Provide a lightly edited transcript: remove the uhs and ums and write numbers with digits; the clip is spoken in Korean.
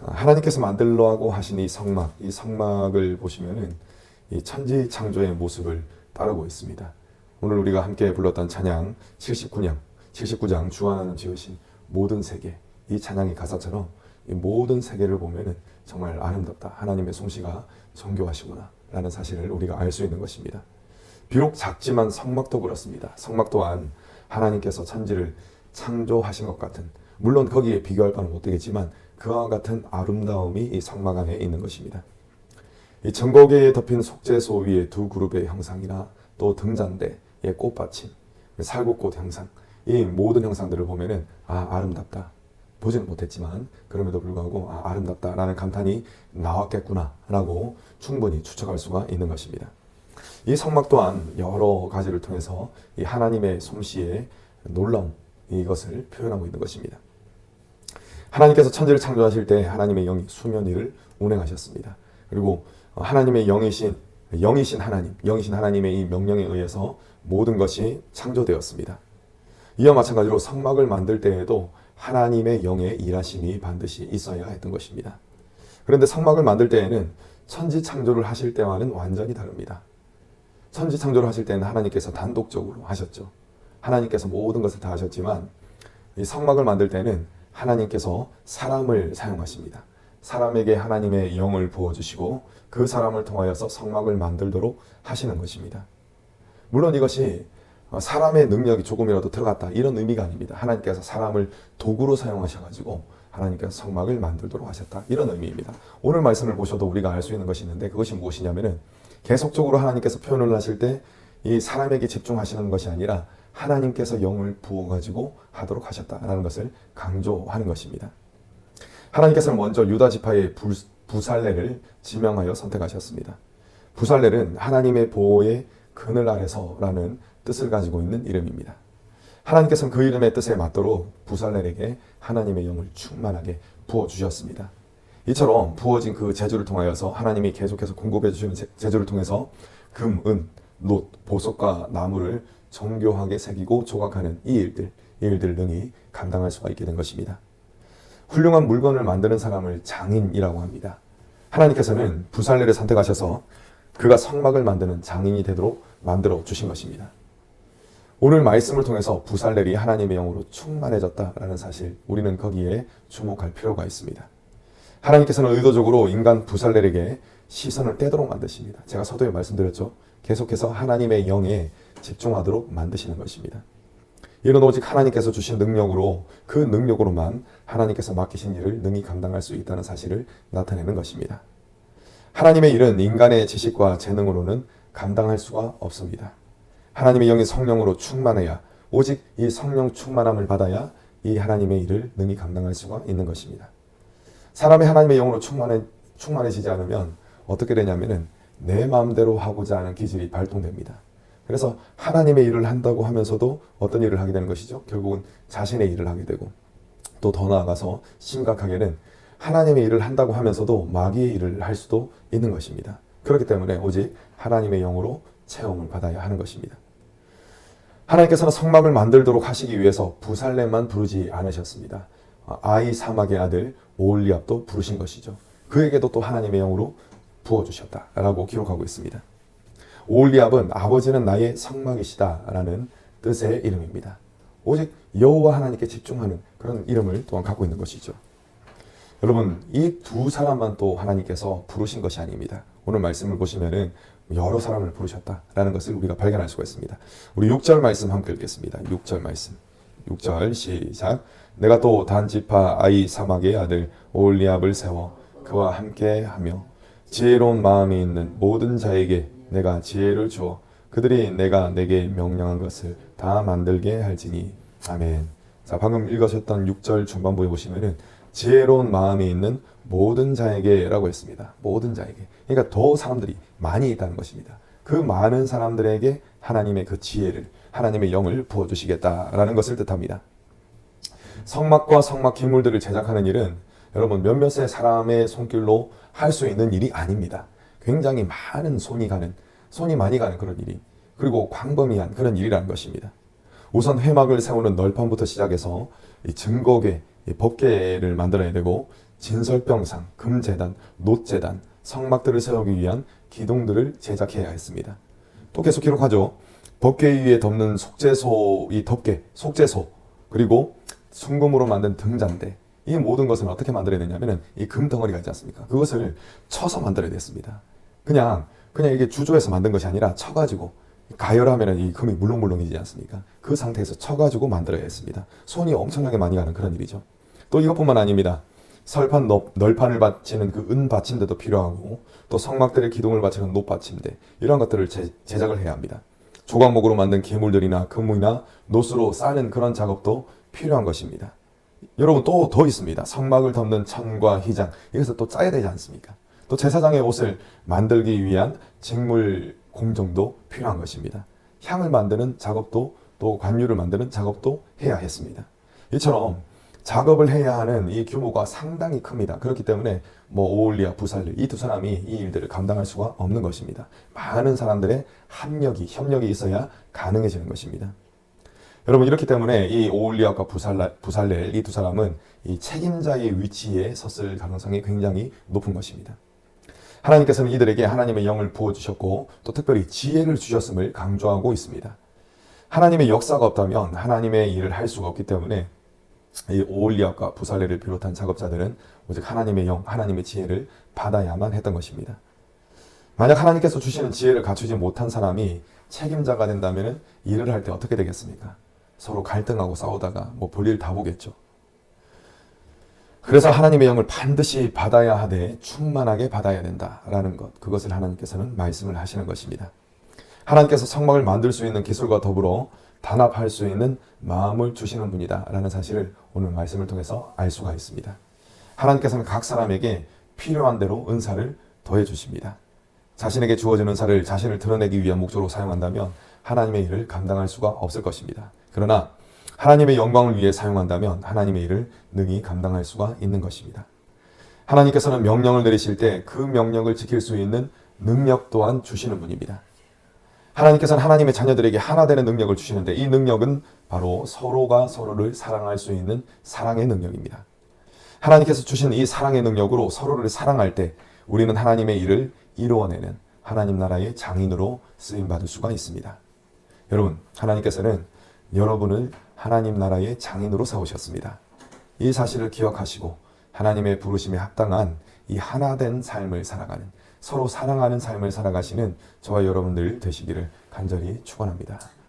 하나님께서 만들라고 하신 이 성막을 보시면은 이 천지 창조의 모습을 따르고 있습니다. 오늘 우리가 함께 불렀던 찬양 79장 주 하나님 지으신 모든 세계, 이 찬양의 가사처럼 이 모든 세계를 보면은 정말 아름답다. 하나님의 솜씨가 정교하시구나 라는 사실을 우리가 알 수 있는 것입니다. 비록 작지만 성막도 그렇습니다. 성막 또한 하나님께서 천지를 창조하신 것 같은, 물론 거기에 비교할 바는 못 되겠지만 그와 같은 아름다움이 이 성막 안에 있는 것입니다. 이 전곡에 덮인 속죄소 위에 두 그룹의 형상이나 또 등잔대의 꽃받침, 살구꽃 형상, 이 모든 형상들을 보면은 아름답다. 보지는 못했지만 그럼에도 불구하고 아름답다라는 감탄이 나왔겠구나 라고 충분히 추측할 수가 있는 것입니다. 이 성막 또한 여러 가지를 통해서 이 하나님의 솜씨의 놀라움, 이것을 표현하고 있는 것입니다. 하나님께서 천지를 창조하실 때 하나님의 영이 수면 위를 운행하셨습니다. 그리고 하나님의 영이신 하나님의 이 명령에 의해서 모든 것이 창조되었습니다. 이와 마찬가지로 성막을 만들 때에도 하나님의 영의 일하심이 반드시 있어야 했던 것입니다. 그런데 성막을 만들 때에는 천지 창조를 하실 때와는 완전히 다릅니다. 천지 창조를 하실 때는 하나님께서 단독적으로 하셨죠. 하나님께서 모든 것을 다 하셨지만 이 성막을 만들 때는 하나님께서 사람을 사용하십니다. 사람에게 하나님의 영을 부어주시고 그 사람을 통하여서 성막을 만들도록 하시는 것입니다. 물론 이것이 사람의 능력이 조금이라도 들어갔다 이런 의미가 아닙니다. 하나님께서 사람을 도구로 사용하셔가지고 하나님께서 성막을 만들도록 하셨다 이런 의미입니다. 오늘 말씀을 보셔도 우리가 알 수 있는 것이 있는데 그것이 무엇이냐면은 계속적으로 하나님께서 표현을 하실 때 이 사람에게 집중하시는 것이 아니라 하나님께서 영을 부어가지고 하도록 하셨다라는 것을 강조하는 것입니다. 하나님께서는 먼저 유다 지파의 부살렐을 지명하여 선택하셨습니다. 부살렐은 하나님의 보호의 그늘 아래서라는 뜻을 가지고 있는 이름입니다. 하나님께서는 그 이름의 뜻에 맞도록 부살렐에게 하나님의 영을 충만하게 부어주셨습니다. 이처럼 부어진 그 재주를 통하여서 하나님이 계속해서 공급해 주시는 재주를 통해서 금, 은, 놋, 보석과 나무를 정교하게 새기고 조각하는 이 일들을 능히 감당할 수가 있게 된 것입니다. 훌륭한 물건을 만드는 사람을 장인이라고 합니다. 하나님께서는 부살렐을 선택하셔서 그가 성막을 만드는 장인이 되도록 만들어 주신 것입니다. 오늘 말씀을 통해서 부살렐이 하나님의 영으로 충만해졌다라는 사실, 우리는 거기에 주목할 필요가 있습니다. 하나님께서는 의도적으로 인간 부살렐에게 시선을 떼도록 만드십니다. 제가 서두에 말씀드렸죠. 계속해서 하나님의 영에 집중하도록 만드시는 것입니다. 이는 오직 하나님께서 주신 능력으로, 그 능력으로만 하나님께서 맡기신 일을 능히 감당할 수 있다는 사실을 나타내는 것입니다. 하나님의 일은 인간의 지식과 재능으로는 감당할 수가 없습니다. 하나님의 영이 성령으로 충만해야, 오직 이 성령 충만함을 받아야 이 하나님의 일을 능히 감당할 수가 있는 것입니다. 사람이 하나님의 영으로 충만해지지 않으면 어떻게 되냐면은 내 마음대로 하고자 하는 기질이 발동됩니다. 그래서 하나님의 일을 한다고 하면서도 어떤 일을 하게 되는 것이죠? 결국은 자신의 일을 하게 되고, 또 더 나아가서 심각하게는 하나님의 일을 한다고 하면서도 마귀의 일을 할 수도 있는 것입니다. 그렇기 때문에 오직 하나님의 영으로 체험을 받아야 하는 것입니다. 하나님께서는 성막을 만들도록 하시기 위해서 부살렐만 부르지 않으셨습니다. 아이 사막의 아들 오홀리압도 부르신 것이죠. 그에게도 또 하나님의 영으로 부어주셨다라고 기록하고 있습니다. 오홀리압은 아버지는 나의 성막이시다라는 뜻의 이름입니다. 오직 여호와 하나님께 집중하는 그런 이름을 또한 갖고 있는 것이죠. 여러분, 이 두 사람만 또 하나님께서 부르신 것이 아닙니다. 오늘 말씀을 보시면은 여러 사람을 부르셨다라는 것을 우리가 발견할 수가 있습니다. 우리 6절 말씀 함께 읽겠습니다. 6절 말씀. 6절 시작. 내가 또 단지파 아이 사막의 아들 오홀리압을 세워 그와 함께 하며 지혜로운 마음이 있는 모든 자에게 내가 지혜를 주어 그들이 내가 내게 명령한 것을 다 만들게 할지니. 아멘. 자, 방금 읽으셨던 6절 중반부에 보시면은 지혜로운 마음이 있는 모든 자에게 라고 했습니다. 모든 자에게. 그러니까 더 사람들이 많이 있다는 것입니다. 그 많은 사람들에게 하나님의 그 지혜를, 하나님의 영을 부어주시겠다라는 것을 뜻합니다. 성막과 성막 기물들을 제작하는 일은 여러분 몇몇의 사람의 손길로 할 수 있는 일이 아닙니다. 굉장히 많은 손이 많이 가는 그런 일이, 그리고 광범위한 그런 일이라는 것입니다. 우선 회막을 세우는 널판부터 시작해서 이 증거계, 이 법궤를 만들어야 되고, 진설병상, 금제단, 놋제단, 성막들을 세우기 위한 기둥들을 제작해야 했습니다. 또 계속 기록하죠. 법궤 위에 덮는 속죄소, 이 덮개, 속죄소, 그리고 순금으로 만든 등잔대, 이 모든 것을 어떻게 만들어야 되냐면은 이 금덩어리가 있지 않습니까? 그것을 쳐서 만들어야 됐습니다. 그냥 이게 주조해서 만든 것이 아니라 쳐가지고 가열하면은 이 금이 물렁물렁해지지 않습니까? 그 상태에서 쳐가지고 만들어야 했습니다. 손이 엄청나게 많이 가는 그런 일이죠. 또 이것뿐만 아닙니다. 설판 널판을 받치는 그 은 받침대도 필요하고, 또 성막들의 기둥을 받치는 놋 받침대, 이런 것들을 제작을 해야 합니다. 조각목으로 만든 기물들이나 금이나 놋으로 쌓는 그런 작업도 필요한 것입니다. 여러분, 또 더 있습니다. 성막을 덮는 천과 휘장, 이것을 또 짜야 되지 않습니까? 또 제사장의 옷을 만들기 위한 직물 공정도 필요한 것입니다. 향을 만드는 작업도, 또 관유를 만드는 작업도 해야 했습니다. 이처럼 작업을 해야 하는 이 규모가 상당히 큽니다. 그렇기 때문에 오홀리아, 부살렐, 이 두 사람이 이 일들을 감당할 수가 없는 것입니다. 많은 사람들의 협력이 있어야 가능해지는 것입니다. 여러분, 이렇기 때문에 이 오홀리아과 부살렐, 이 두 사람은 이 책임자의 위치에 섰을 가능성이 굉장히 높은 것입니다. 하나님께서는 이들에게 하나님의 영을 부어주셨고, 또 특별히 지혜를 주셨음을 강조하고 있습니다. 하나님의 역사가 없다면 하나님의 일을 할 수가 없기 때문에 이 오홀리압과 부살렐을 비롯한 작업자들은 오직 하나님의 영, 하나님의 지혜를 받아야만 했던 것입니다. 만약 하나님께서 주시는 지혜를 갖추지 못한 사람이 책임자가 된다면 일을 할 때 어떻게 되겠습니까? 서로 갈등하고 싸우다가 볼일 다 보겠죠. 그래서 하나님의 영을 반드시 받아야 하되 충만하게 받아야 된다라는 것, 그것을 하나님께서는 말씀을 하시는 것입니다. 하나님께서 성막을 만들 수 있는 기술과 더불어 단합할 수 있는 마음을 주시는 분이다 라는 사실을 오늘 말씀을 통해서 알 수가 있습니다. 하나님께서는 각 사람에게 필요한 대로 은사를 더해 주십니다. 자신에게 주어진 은사를 자신을 드러내기 위한 목적으로 사용한다면 하나님의 일을 감당할 수가 없을 것입니다. 그러나 하나님의 영광을 위해 사용한다면 하나님의 일을 능히 감당할 수가 있는 것입니다. 하나님께서는 명령을 내리실 때 그 명령을 지킬 수 있는 능력 또한 주시는 분입니다. 하나님께서는 하나님의 자녀들에게 하나 되는 능력을 주시는데, 이 능력은 바로 서로가 서로를 사랑할 수 있는 사랑의 능력입니다. 하나님께서 주신 이 사랑의 능력으로 서로를 사랑할 때 우리는 하나님의 일을 이루어내는 하나님 나라의 장인으로 쓰임받을 수가 있습니다. 여러분, 하나님께서는 여러분을 하나님 나라의 장인으로 세우셨습니다. 이 사실을 기억하시고 하나님의 부르심에 합당한 이 하나된 삶을 살아가는, 서로 사랑하는 삶을 살아가시는 저와 여러분들 되시기를 간절히 축원합니다.